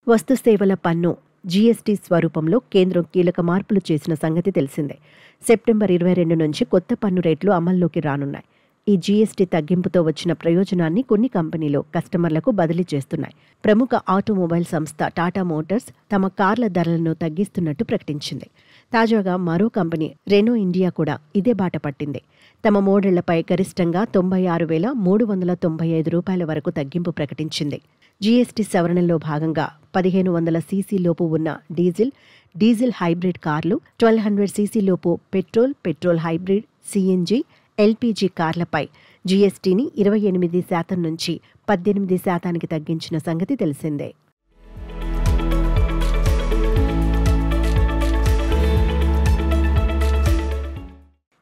వస్తు సేవల పన్ను జీఎస్టీ స్వరూపంలో కేంద్రం కీలక మార్పులు చేసిన సంగతి తెలిసిందే. సెప్టెంబర్ 22 నుంచి కొత్త పన్ను రేట్లు అమల్లోకి రానున్నాయి. ఈ జీఎస్టీ తగ్గింపుతో వచ్చిన ప్రయోజనాన్ని కొన్ని కంపెనీలు కస్టమర్లకు బదిలీ చేస్తున్నాయి. ప్రముఖ ఆటోమొబైల్ సంస్థ టాటా మోటార్స్ తమ కార్ల ధరలను తగ్గిస్తున్నట్టు ప్రకటించింది. తాజాగా మరో కంపెనీ రెనో ఇండియా కూడా ఇదే బాట పట్టింది. తమ మోడళ్లపై గరిష్టంగా 96,395 రూపాయల వరకు తగ్గింపు ప్రకటించింది. జీఎస్టీ సవరణలో భాగంగా 1500 సీసీలోపు ఉన్న డీజిల్ హైబ్రిడ్ కార్లు, 1200 సీసీలోపు పెట్రోల్ హైబ్రిడ్, సిఎన్జి, ఎల్పీజీ కార్లపై జీఎస్టీని 28% నుంచి 18% తగ్గించిన సంగతి తెలిసిందే.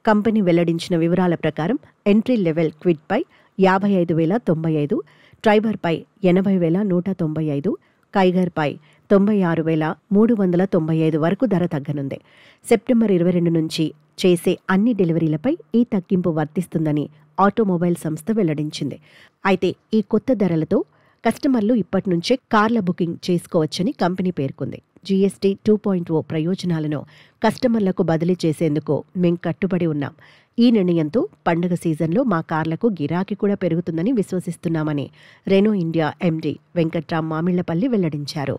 కంపెనీ వెల్లడించిన వివరాల ప్రకారం ఎంట్రీ లెవెల్ క్విడ్పై 55,095, ట్రైబర్పై 80,195, కైగర్పై 96,395 వరకు ధర తగ్గనుంది. సెప్టెంబర్ 22 నుంచి చేసే అన్ని డెలివరీలపై ఈ తగ్గింపు వర్తిస్తుందని ఆటోమొబైల్ సంస్థ వెల్లడించింది. అయితే ఈ కొత్త ధరలతో కస్టమర్లు ఇప్పటి నుంచే కార్ల బుకింగ్ చేసుకోవచ్చని కంపెనీ పేర్కొంది. జీఎస్టీ 2.0 ప్రయోజనాలను కస్టమర్లకు బదిలీ చేసేందుకు మేం కట్టుబడి ఉన్నాం. ఈ నిర్ణయంతో పండుగ సీజన్లో మా కార్లకు గిరాకీ కూడా పెరుగుతుందని విశ్వసిస్తున్నామని Renault India MD Venkatram Mamillapalli వెల్లడించారు.